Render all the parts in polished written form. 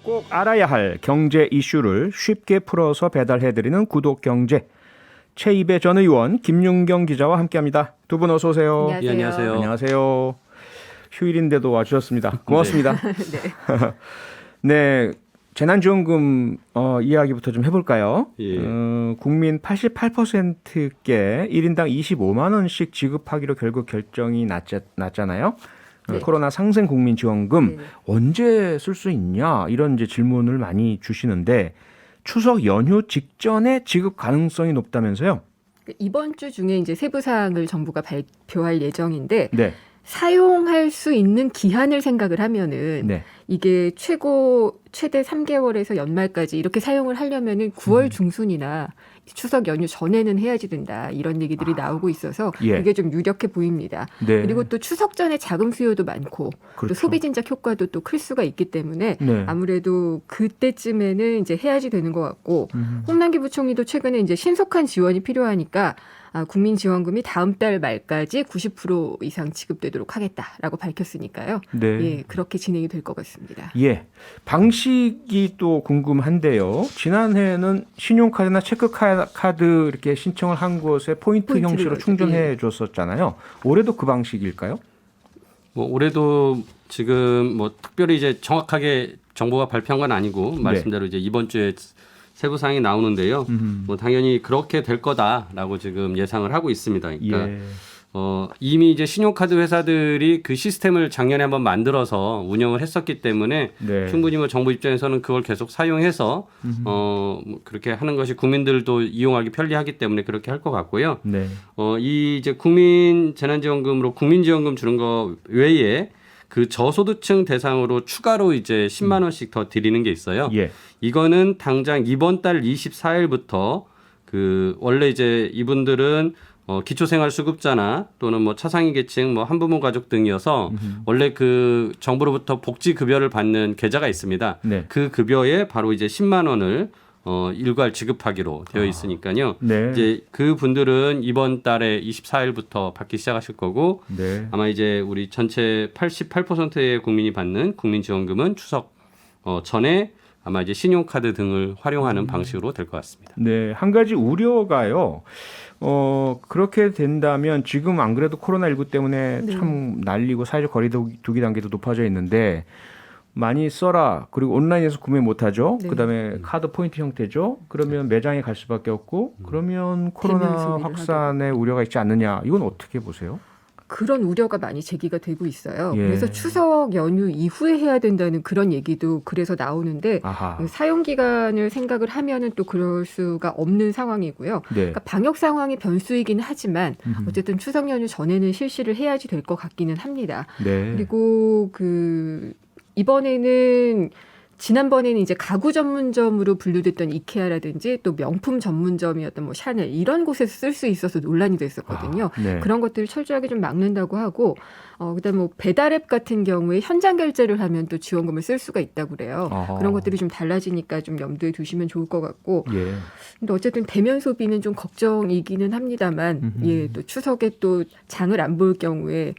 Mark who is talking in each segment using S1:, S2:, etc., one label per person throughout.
S1: 꼭 알아야 할 경제 이슈를 쉽게 풀어서 배달해드리는 구독경제. 최입의 전 의원 김윤경 기자와 함께합니다. 두 분 어서 오세요.
S2: 안녕하세요.
S3: 예, 안녕하세요.
S1: 안녕하세요. 휴일인데도 와주셨습니다. 고맙습니다.
S2: 네.
S1: 네, 재난지원금 이야기부터 좀 해볼까요?
S3: 예.
S1: 국민 88%께 1인당 25만 원씩 지급하기로 결국 결정이 났잖아요.
S2: 네.
S1: 코로나 상생 국민지원금
S2: 네.
S1: 언제 쓸 수 있냐 이런 이제 질문을 많이 주시는데 추석 연휴 직전에 지급 가능성이 높다면서요?
S2: 이번 주 중에 이제 세부 사항을 정부가 발표할 예정인데
S1: 네,
S2: 사용할 수 있는 기한을 생각을 하면은
S1: 네.
S2: 이게 최대 3개월에서 연말까지 이렇게 사용을 하려면은 9월 중순이나 추석 연휴 전에는 해야지 된다 이런 얘기들이 나오고 있어서
S1: 예.
S2: 이게 좀 유력해 보입니다.
S1: 네.
S2: 그리고 또 추석 전에 자금 수요도 많고
S1: 그렇죠.
S2: 또 소비 진작 효과도 또 클 수가 있기 때문에
S1: 네.
S2: 아무래도 그때쯤에는 이제 해야지 되는 것 같고
S1: 음.
S2: 홍남기 부총리도 최근에 이제 신속한 지원이 필요하니까 국민지원금이 다음 달 말까지 90% 이상 지급되도록 하겠다라고 밝혔으니까요.
S1: 네.
S2: 예, 그렇게 진행이 될 것 같습니다.
S1: 예, 방식이 또 궁금한데요. 지난해에는 신용카드나 체크카드 이렇게 신청을 한 곳에 포인트
S2: 포인트를
S1: 형식으로
S2: 넣어줘.
S1: 충전해 줬었잖아요. 올해도 그 방식일까요?
S3: 뭐 올해도 지금 뭐 특별히 이제 정확하게 정부가 발표한 건 아니고 말씀대로 이제 이번 주에 세부 사항이 나오는데요. 뭐 당연히 그렇게 될 거다라고 지금 예상을 하고 있습니다. 그러니까
S1: 예.
S3: 이미 이제 신용카드 회사들이 그 시스템을 작년에 한번 만들어서 운영을 했었기 때문에
S1: 네.
S3: 충분히 뭐 정부 입장에서는 그걸 계속 사용해서 뭐 그렇게 하는 것이 국민들도 이용하기 편리하기 때문에 그렇게 할 것 같고요.
S1: 네.
S3: 이 이제 국민 재난지원금으로 국민지원금 주는 거 외에 그 저소득층 대상으로 추가로 이제 10만 원씩 더 드리는 게 있어요.
S1: 예.
S3: 이거는 당장 이번 달 24일부터 그 원래 이제 이분들은 기초생활수급자나 또는 뭐 차상위 계층, 뭐 한부모 가족 등이어서 원래 그 정부로부터 복지급여를 받는 계좌가 있습니다.
S1: 네.
S3: 그 급여에 바로 이제 10만 원을 일괄 지급하기로 되어 있으니까요.
S1: 네.
S3: 이제 그 분들은 이번 달에 24일부터 받기 시작하실 거고
S1: 네.
S3: 아마 이제 우리 전체 88%의 국민이 받는 국민지원금은 추석 전에 아마 이제 신용카드 등을 활용하는 방식으로 될 것 같습니다.
S1: 네, 한 가지 우려가요. 그렇게 된다면 지금 안 그래도 코로나19 때문에
S2: 네.
S1: 참 난리고 사회적 거리두기 단계도 높아져 있는데 많이 써라. 그리고 온라인에서 구매 못하죠.
S2: 네.
S1: 그다음에 카드 포인트 형태죠. 그러면 매장에 갈 수밖에 없고 그러면
S2: 대면
S1: 코로나
S2: 소비를
S1: 확산의 우려가 있지 않느냐. 이건 어떻게 보세요?
S2: 그런 우려가 많이 제기가 되고 있어요.
S1: 예.
S2: 그래서 추석 연휴 이후에 해야 된다는 그런 얘기도 그래서 나오는데
S1: 아하.
S2: 사용 기간을 생각을 하면은 또 그럴 수가 없는 상황이고요.
S1: 네.
S2: 그러니까 방역 상황이 변수이긴 하지만 어쨌든 추석 연휴 전에는 실시를 해야지 될 것 같기는 합니다.
S1: 네.
S2: 그리고 이번에는 지난번에는 이제 가구 전문점으로 분류됐던 이케아라든지 또 명품 전문점이었던 뭐 샤넬 이런 곳에서 쓸 수 있어서 논란이 됐었거든요.
S1: 네.
S2: 그런 것들을 철저하게 좀 막는다고 하고 그다음에 뭐 배달앱 같은 경우에 현장 결제를 하면 또 지원금을 쓸 수가 있다고 그래요.
S1: 아하.
S2: 그런 것들이 좀 달라지니까 좀 염두에 두시면 좋을 것 같고
S1: 예.
S2: 근데 어쨌든 대면 소비는 좀 걱정이기는 합니다만 예, 또 추석에 또 장을 안 볼 경우에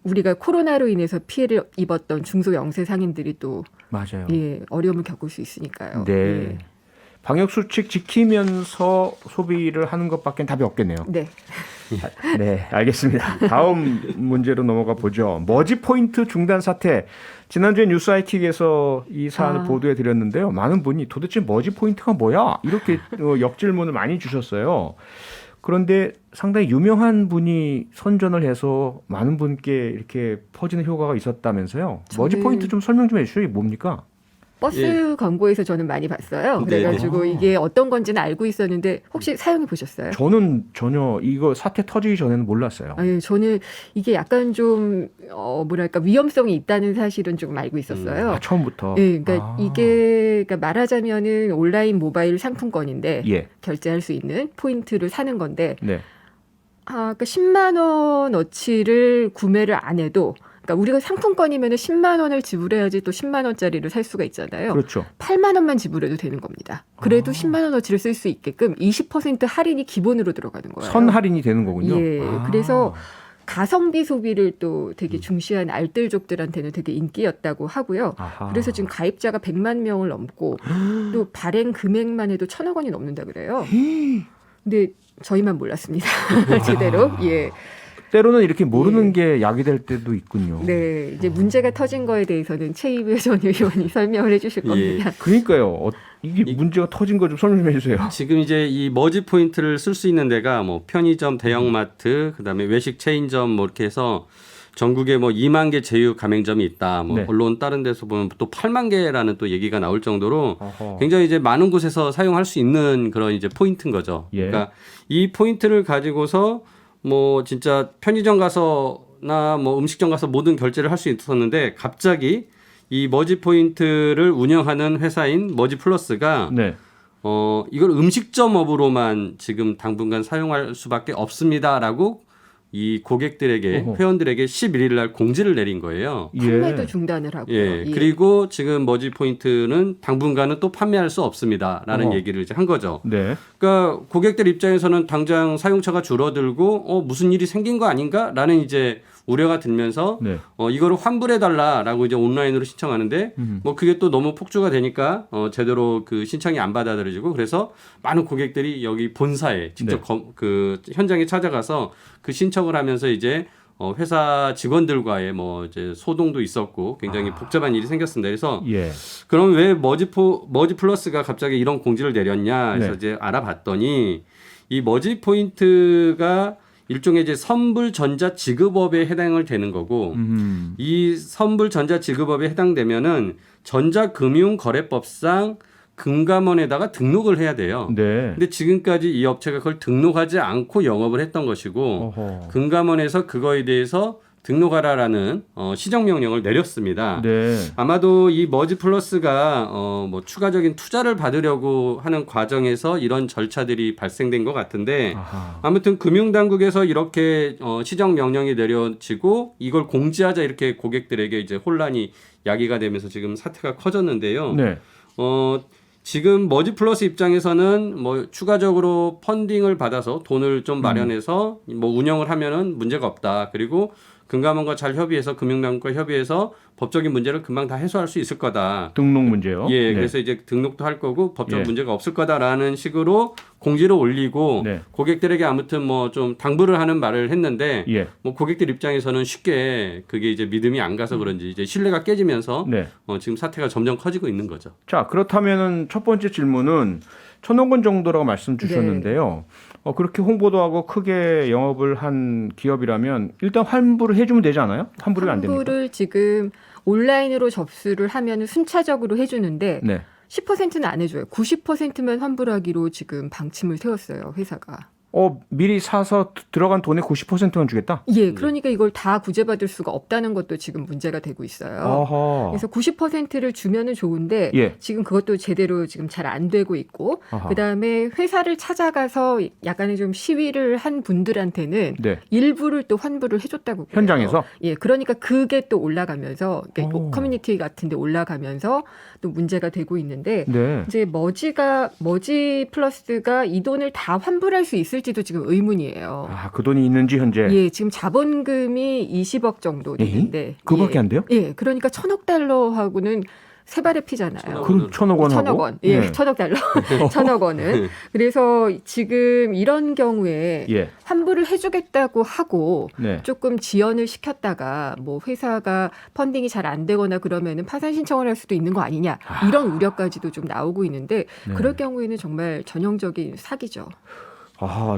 S2: 우리가 코로나로 인해서 피해를 입었던 중소 영세 상인들이 또
S1: 맞아요.
S2: 예, 어려움을 겪을 수 있으니까요.
S1: 네.
S2: 예.
S1: 방역 수칙 지키면서 소비를 하는 것밖에 답이 없겠네요.
S2: 네.
S1: 네, 알겠습니다. 다음 문제로 넘어가 보죠. 머지 포인트 중단 사태. 지난주에 뉴스 IT에서 이 사안을 보도해 드렸는데요. 많은 분이 도대체 머지 포인트가 뭐야? 이렇게 역질문을 많이 주셨어요. 그런데 상당히 유명한 분이 선전을 해서 많은 분께 이렇게 퍼지는 효과가 있었다면서요. 머지
S2: 저는-
S1: 포인트 좀 설명 좀 해주시죠. 이게 뭡니까?
S2: 버스 광고에서 저는 많이 봤어요.
S3: 네.
S2: 그래가지고
S1: 네.
S2: 이게 어떤 건지는 알고 있었는데 혹시 사용해 보셨어요?
S1: 저는 전혀 이거 사태 터지기 전에는 몰랐어요.
S2: 아니, 저는 이게 약간 좀 뭐랄까 위험성이 있다는 사실은 좀 알고 있었어요.
S1: 아, 처음부터.
S2: 네, 그러니까
S1: 아.
S2: 이게 그러니까 말하자면은 온라인 모바일 상품권인데
S1: 예.
S2: 결제할 수 있는 포인트를 사는 건데
S1: 네.
S2: 그러니까 10만 원어치를 구매를 안 해도 그러니까 우리가 상품권이면 10만 원을 지불해야지 또 10만 원짜리를 살 수가 있잖아요.
S1: 그렇죠.
S2: 8만 원만 지불해도 되는 겁니다. 그래도 10만 원어치를 쓸 수 있게끔 20% 할인이 기본으로 들어가는 거예요.
S1: 선 할인이 되는 거군요.
S2: 예,
S1: 아.
S2: 그래서 가성비 소비를 또 되게 중시한 알뜰족들한테는 되게 인기였다고 하고요.
S1: 아하.
S2: 그래서 지금 가입자가 100만 명을 넘고 또 발행 금액만 해도 1,000억 원이 넘는다 그래요. 근데 저희만 몰랐습니다. 제대로. 예.
S1: 때로는 이렇게 모르는 게 약이 될 때도 있군요.
S2: 네. 이제 문제가 터진 거에 대해서는 최이배 전 의원이 설명을 해주실 겁니다.
S1: 그러니까요. 이게 문제가 터진 거 좀 설명 좀 해주세요.
S3: 지금 이제 이 머지 포인트를 쓸 수 있는 데가 뭐 편의점, 대형마트, 그다음에 외식 체인점 뭐 이렇게 해서 전국에 뭐 2만 개 제휴 가맹점이 있다. 뭐
S1: 네.
S3: 언론 다른 데서 보면 또 8만 개라는 또 얘기가 나올 정도로
S1: 어허.
S3: 굉장히 이제 많은 곳에서 사용할 수 있는 그런 이제 포인트인 거죠.
S1: 예.
S3: 그러니까 이 포인트를 가지고서 뭐 진짜 편의점 가서나 뭐 음식점 가서 모든 결제를 할 수 있었는데 갑자기 이 머지 포인트를 운영하는 회사인 머지 플러스가
S1: 네.
S3: 이걸 음식점업으로만 지금 당분간 사용할 수밖에 없습니다라고 이 고객들에게
S1: 어허.
S3: 회원들에게 11일 날 공지를 내린 거예요.
S2: 판매도 중단을 하고요.
S3: 예. 그리고 지금 머지 포인트는 당분간은 또 판매할 수 없습니다라는
S1: 어허.
S3: 얘기를 이제 한 거죠.
S1: 네.
S3: 그러니까 고객들 입장에서는 당장 사용처가 줄어들고 무슨 일이 생긴 거 아닌가라는 이제 우려가 들면서
S1: 네.
S3: 이거를 환불해 달라라고 이제 온라인으로 신청하는데 뭐 그게 또 너무 폭주가 되니까 제대로 그 신청이 안 받아들여지고 그래서 많은 고객들이 여기 본사에 직접
S1: 네.
S3: 그 현장에 찾아가서 그 신청을 하면서 이제 회사 직원들과의 뭐 이제 소동도 있었고 굉장히 복잡한 일이 생겼습니다. 그래서
S1: 예.
S3: 그럼 왜 머지 플러스가 갑자기 이런 공지를 내렸냐 해서
S1: 네.
S3: 이제 알아봤더니 이 머지 포인트가 일종의 이제 선불 전자 지급업에 해당을 되는 거고 이 선불 전자 지급업에 해당되면은 전자금융거래법상 금감원에다가 등록을 해야 돼요.
S1: 네.
S3: 근데 지금까지 이 업체가 그걸 등록하지 않고 영업을 했던 것이고
S1: 어허.
S3: 금감원에서 그거에 대해서 등록하라라는 시정명령을 내렸습니다.
S1: 네.
S3: 아마도 이 머지 플러스가 뭐 추가적인 투자를 받으려고 하는 과정에서 이런 절차들이 발생된 것 같은데
S1: 아하.
S3: 아무튼 금융당국에서 이렇게 시정명령이 내려지고 이걸 공지하자 이렇게 고객들에게 이제 혼란이 야기가 되면서 지금 사태가 커졌는데요.
S1: 네.
S3: 지금 머지 플러스 입장에서는 뭐 추가적으로 펀딩을 받아서 돈을 좀 마련해서 뭐 운영을 하면은 문제가 없다. 그리고 금감원과 잘 협의해서 금융당국과 협의해서 법적인 문제를 금방 다 해소할 수 있을 거다.
S1: 등록 문제요.
S3: 예,
S1: 네.
S3: 그래서 이제 등록도 할 거고 법적
S1: 예.
S3: 문제가 없을 거다라는 식으로 공지를 올리고
S1: 네.
S3: 고객들에게 아무튼 뭐 좀 당부를 하는 말을 했는데
S1: 예.
S3: 뭐 고객들 입장에서는 쉽게 그게 이제 믿음이 안 가서 그런지 이제 신뢰가 깨지면서
S1: 네.
S3: 지금 사태가 점점 커지고 있는 거죠.
S1: 자, 그렇다면은 첫 번째 질문은 1,000억 원 정도라고 말씀 주셨는데요. 그렇게 홍보도 하고 크게 영업을 한 기업이라면 일단 환불을 해주면 되지 않아요? 환불이 안 됩니까?
S2: 환불을 지금 온라인으로 접수를 하면 순차적으로 해주는데
S1: 네.
S2: 10%는 안 해줘요. 90%만 환불하기로 지금 방침을 세웠어요, 회사가.
S1: 미리 사서 들어간 돈의 90%만 주겠다?
S2: 예, 그러니까 이걸 다 구제받을 수가 없다는 것도 지금 문제가 되고 있어요.
S1: 아하.
S2: 그래서 90%를 주면은 좋은데
S1: 예.
S2: 지금 그것도 제대로 지금 잘 안 되고 있고
S1: 아하.
S2: 그다음에 회사를 찾아가서 약간의 좀 시위를 한 분들한테는
S1: 네.
S2: 일부를 또 환불을 해줬다고 그래요.
S1: 현장에서?
S2: 예, 그러니까 그게 또 올라가면서 그러니까
S1: 오.
S2: 커뮤니티 같은데 올라가면서 또 문제가 되고 있는데
S1: 네.
S2: 이제 머지 플러스가 이 돈을 다 환불할 수 있을지도 지금 의문이에요.
S1: 그 돈이 있는지 현재.
S2: 예, 지금 자본금이 20억 정도 되는데
S1: 그거밖에 안 돼요?
S2: 예, 그러니까 1,000억 달러하고는 세 발의 피잖아요.
S1: 그럼 1,000억 원 하고?
S2: 1,000억 원. 예,
S1: 네.
S2: 1,000억 달러. 1,000억 원은. 그래서 지금 이런 경우에
S1: 예.
S2: 환불을 해주겠다고 하고
S1: 네.
S2: 조금 지연을 시켰다가 뭐 회사가 펀딩이 잘 안 되거나 그러면은 파산 신청을 할 수도 있는 거 아니냐 이런 우려까지도 좀 나오고 있는데
S1: 네.
S2: 그럴 경우에는 정말 전형적인 사기죠.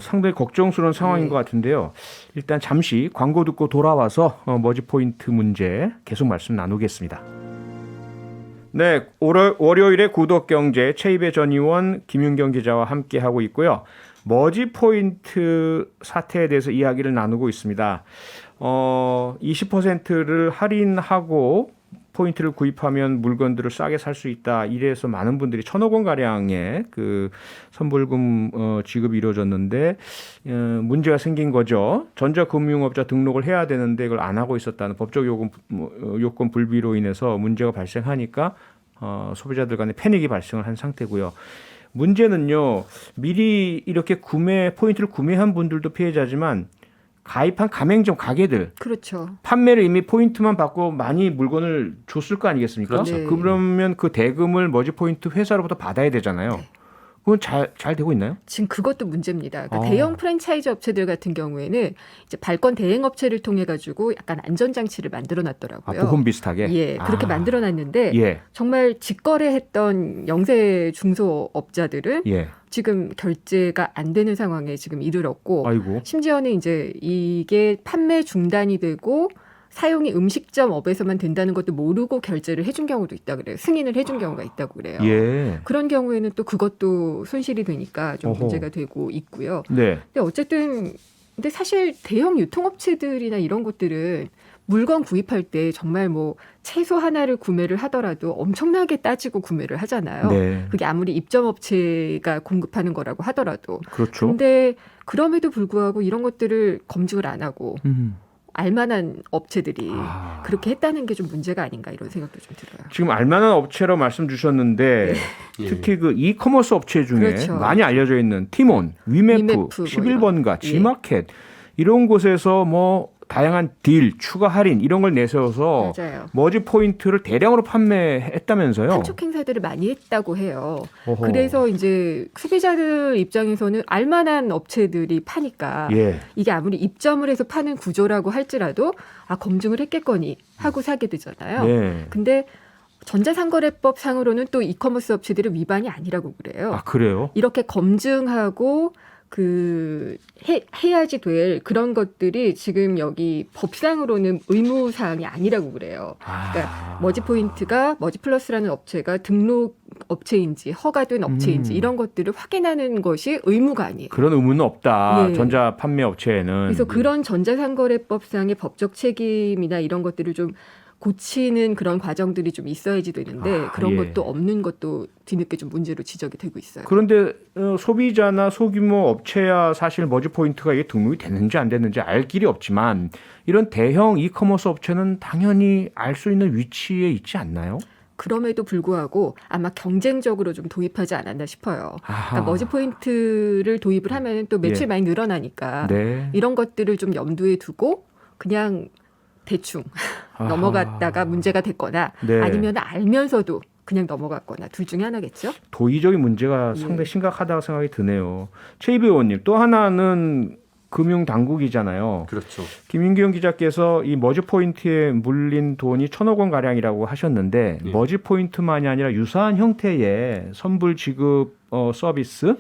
S1: 상당히 걱정스러운 상황인 것 같은데요. 일단 잠시 광고 듣고 돌아와서 머지 포인트 문제 계속 말씀 나누겠습니다. 네, 월요일에 구독경제 최이배 전 의원, 김윤경 기자와 함께하고 있고요. 머지 포인트 사태에 대해서 이야기를 나누고 있습니다. 20%를 할인하고 포인트를 구입하면 물건들을 싸게 살 수 있다. 이래서 많은 분들이 1,000억 원 가량의 그 선불금 지급이 이루어졌는데 문제가 생긴 거죠. 전자금융업자 등록을 해야 되는데 이걸 안 하고 있었다는 법적 요건 불비로 인해서 문제가 발생하니까 소비자들 간에 패닉이 발생을 한 상태고요. 문제는요. 미리 이렇게 포인트를 구매한 분들도 피해자지만 가입한 가맹점 가게들
S2: 그렇죠.
S1: 판매를 이미 포인트만 받고 많이 물건을 줬을 거 아니겠습니까?
S2: 그렇죠. 네.
S1: 그러면 그 대금을 머지 포인트 회사로부터 받아야 되잖아요.
S2: 네.
S1: 그건 잘 되고 있나요?
S2: 지금 그것도 문제입니다. 그러니까
S1: 아.
S2: 대형 프랜차이즈 업체들 같은 경우에는 이제 발권 대행 업체를 통해 가지고 약간 안전 장치를 만들어 놨더라고요.
S1: 보험 비슷하게.
S2: 예, 그렇게 만들어 놨는데
S1: 예,
S2: 정말 직거래했던 영세 중소업자들은
S1: 예.
S2: 지금 결제가 안 되는 상황에 지금 이르렀고
S1: 아이고.
S2: 심지어는 이제 이게 판매 중단이 되고 사용이 음식점 업에서만 된다는 것도 모르고 결제를 해준 경우도 있다 그래요. 승인을 해준 경우가 있다고 그래요.
S1: 예.
S2: 그런 경우에는 또 그것도 손실이 되니까 좀
S1: 어허.
S2: 문제가 되고 있고요.
S1: 네.
S2: 근데 어쨌든 근데 사실 대형 유통업체들이나 이런 곳들은 물건 구입할 때 정말 뭐 채소 하나를 구매를 하더라도 엄청나게 따지고 구매를 하잖아요.
S1: 네.
S2: 그게 아무리 입점업체가 공급하는 거라고 하더라도.
S1: 그렇죠.
S2: 근데 그럼에도 불구하고 이런 것들을 검증을 안 하고
S1: 음.
S2: 알만한 업체들이
S1: 아.
S2: 그렇게 했다는 게 좀 문제가 아닌가 이런 생각도 좀 들어요.
S1: 지금 알만한 업체로 말씀 주셨는데
S3: 예.
S1: 특히 그 이커머스 업체 중에
S2: 그렇죠.
S1: 많이 알려져 있는 티몬, 위메프,
S2: 위메프 뭐
S1: 11번가,
S2: 이런.
S1: 지마켓 이런 곳에서 뭐 다양한 딜, 추가 할인 이런 걸 내세워서
S2: 맞아요.
S1: 머지 포인트를 대량으로 판매했다면서요?
S2: 한촉 행사들을 많이 했다고 해요.
S1: 어허.
S2: 그래서 이제 소비자들 입장에서는 알만한 업체들이 파니까
S1: 예.
S2: 이게 아무리 입점을 해서 파는 구조라고 할지라도 검증을 했겠거니 하고 사게 되잖아요.
S1: 예.
S2: 근데 전자상거래법 상으로는 또 이커머스 업체들은 위반이 아니라고 그래요.
S1: 아, 그래요?
S2: 이렇게 검증하고 해야지 될 그런 것들이 지금 여기 법상으로는 의무 사항이 아니라고 그래요. 그러니까 머지 포인트가 머지 플러스라는 업체가 등록 업체인지 허가된 업체인지 이런 것들을 확인하는 것이 의무가 아니에요.
S1: 그런 의무는 없다.
S2: 예.
S1: 전자 판매 업체에는.
S2: 그래서 그런 전자상거래법상의 법적 책임이나 이런 것들을 좀 고치는 그런 과정들이 좀 있어야지 되는데 그런
S1: 예.
S2: 것도 없는 것도 뒤늦게 좀 문제로 지적이 되고 있어요.
S1: 그런데 소비자나 소규모 업체야 사실 머지 포인트가 이게 등록이 됐는지 안 됐는지 알 길이 없지만 이런 대형 이커머스 업체는 당연히 알 수 있는 위치에 있지 않나요?
S2: 그럼에도 불구하고 아마 경쟁적으로 좀 도입하지 않았나 싶어요.
S1: 아하.
S2: 그러니까 머지 포인트를 도입을 하면 또 매출이
S1: 예.
S2: 많이 늘어나니까
S1: 네.
S2: 이런 것들을 좀 염두에 두고 그냥 대충
S1: 아하.
S2: 넘어갔다가 문제가 됐거나
S1: 네.
S2: 아니면 알면서도 그냥 넘어갔거나 둘 중에 하나겠죠.
S1: 도의적인 문제가
S2: 예.
S1: 상당히 심각하다고 생각이 드네요. 최이비 의원님 또 하나는 금융당국이잖아요.
S3: 그렇죠.
S1: 김윤경 기자께서 이 머지 포인트에 물린 돈이 1,000억 원 가량이라고 하셨는데
S3: 예.
S1: 머지 포인트만이 아니라 유사한 형태의 선불 지급 서비스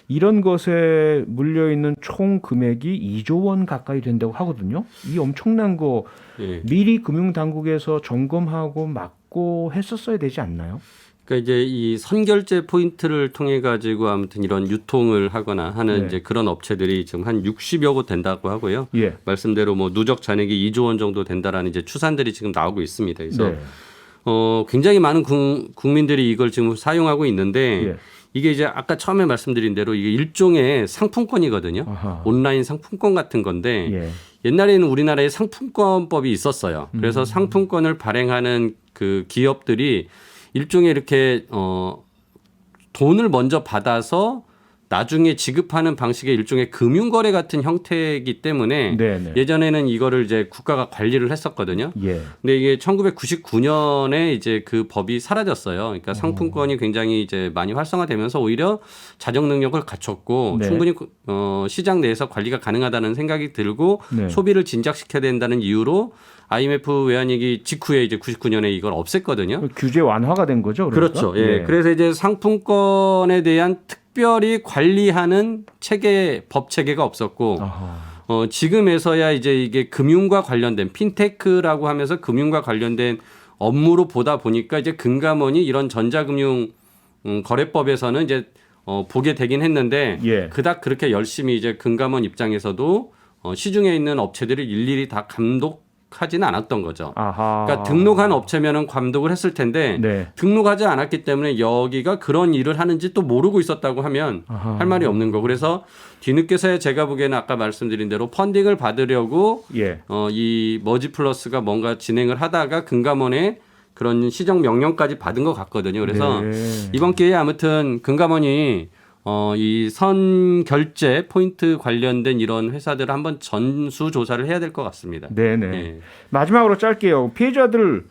S1: 이런 것에 물려 있는 총 금액이 2조 원 가까이 된다고 하거든요. 이 엄청난 거
S3: 예.
S1: 미리 금융당국에서 점검하고 막고 했었어야 되지 않나요?
S3: 그러니까 이제 이 선결제 포인트를 통해 가지고 아무튼 이런 유통을 하거나 하는
S1: 네.
S3: 이제 그런 업체들이 지금 한 60여 곳 된다고 하고요.
S1: 예.
S3: 말씀대로 뭐 누적 잔액이 2조 원 정도 된다라는 이제 추산들이 지금 나오고 있습니다. 그래서
S1: 네.
S3: 굉장히 많은 국민들이 이걸 지금 사용하고 있는데
S1: 예.
S3: 이게 이제 아까 처음에 말씀드린 대로 이게 일종의 상품권이거든요.
S1: 아하.
S3: 온라인 상품권 같은 건데
S1: 예.
S3: 옛날에는 우리나라에 상품권법이 있었어요. 그래서 상품권을 발행하는 그 기업들이 일종의 이렇게 돈을 먼저 받아서 나중에 지급하는 방식의 일종의 금융거래 같은 형태이기 때문에
S1: 네네.
S3: 예전에는 이거를 이제 국가가 관리를 했었거든요.
S1: 예.
S3: 근데 이게 1999년에 이제 그 법이 사라졌어요. 그러니까 상품권이 굉장히 이제 많이 활성화되면서 오히려 자정 능력을 갖췄고
S1: 네.
S3: 충분히 시장 내에서 관리가 가능하다는 생각이 들고
S1: 네.
S3: 소비를 진작시켜야 된다는 이유로 IMF 외환위기 직후에 이제 99년에 이걸 없앴거든요.
S1: 규제 완화가 된 거죠. 그러니까?
S3: 그렇죠. 예. 그래서 이제 상품권에 대한 특별히 관리하는 법 체계가 없었고
S1: 아하.
S3: 지금에서야 이제 이게 금융과 관련된 핀테크라고 하면서 금융과 관련된 업무로 보다 보니까 이제 금감원이 이런 전자금융 거래법에서는 이제 보게 되긴 했는데
S1: 예.
S3: 그닥 그렇게 열심히 이제 금감원 입장에서도 시중에 있는 업체들을 일일이 다 감독하지는 않았던 거죠.
S1: 아하.
S3: 그러니까 등록한 업체면은 감독을 했을 텐데
S1: 네.
S3: 등록하지 않았기 때문에 여기가 그런 일을 하는지 또 모르고 있었다고 하면
S1: 아하.
S3: 할 말이 없는 거. 그래서 뒤늦게서야 제가 보기에는 아까 말씀드린 대로 펀딩을 받으려고
S1: 예.
S3: 이 머지 플러스가 뭔가 진행을 하다가 금감원에 그런 시정 명령까지 받은 것 같거든요. 그래서
S1: 네.
S3: 이번 기회에 아무튼 금감원이 이 선결제 포인트 관련된 이런 회사들을 한번 전수 조사를 해야 될 것 같습니다.
S1: 네네.
S3: 예.
S1: 마지막으로 짧게요. 피해자들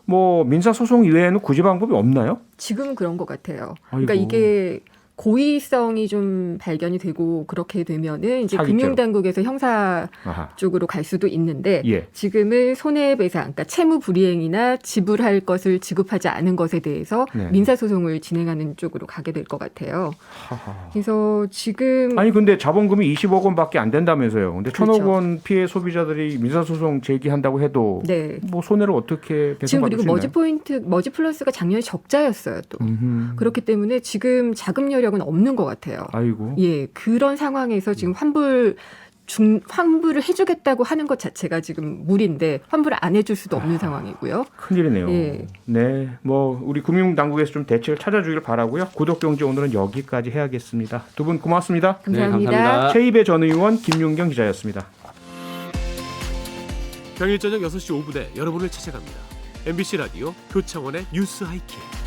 S1: 뭐 민사 소송 이외에는 구제 방법이 없나요?
S2: 지금은 그런 것 같아요.
S1: 아이고.
S2: 그러니까 이게 고의성이 좀 발견이 되고 그렇게 되면은 이제
S1: 사기죄로.
S2: 금융당국에서 형사
S1: 아하.
S2: 쪽으로 갈 수도 있는데
S1: 예.
S2: 지금은 손해배상, 그러니까 채무 불이행이나 지불할 것을 지급하지 않은 것에 대해서
S1: 네.
S2: 민사소송을 진행하는 쪽으로 가게 될 것 같아요.
S1: 하하.
S2: 그래서 지금
S1: 아니 근데 자본금이 20억 원밖에 안 된다면서요. 근데
S2: 그렇죠.
S1: 1,000억 원 피해 소비자들이 민사소송 제기한다고 해도
S2: 네.
S1: 뭐 손해를 어떻게
S2: 지금
S1: 배상받을
S2: 그리고
S1: 수 있나요?
S2: 머지 플러스가 작년에 적자였어요 또.
S1: 음흠.
S2: 그렇기 때문에 지금 자금 여력은 없는 것 같아요.
S1: 아이고.
S2: 예, 그런 상황에서 지금 환불을 해주겠다고 하는 것 자체가 지금 무리인데 환불을 안 해줄 수도 없는 상황이고요.
S1: 큰일이네요.
S2: 예.
S1: 네, 뭐 우리 금융당국에서 좀 대책을 찾아주길 바라고요. 구독경제 오늘은 여기까지 해야겠습니다. 두 분 고맙습니다.
S2: 감사합니다.
S3: 네, 감사합니다.
S1: 최입의 전 의원 김윤경 기자였습니다.
S4: 평일 저녁 6시 5분에 여러분을 찾아갑니다. MBC 라디오 표창원의 뉴스 하이킥.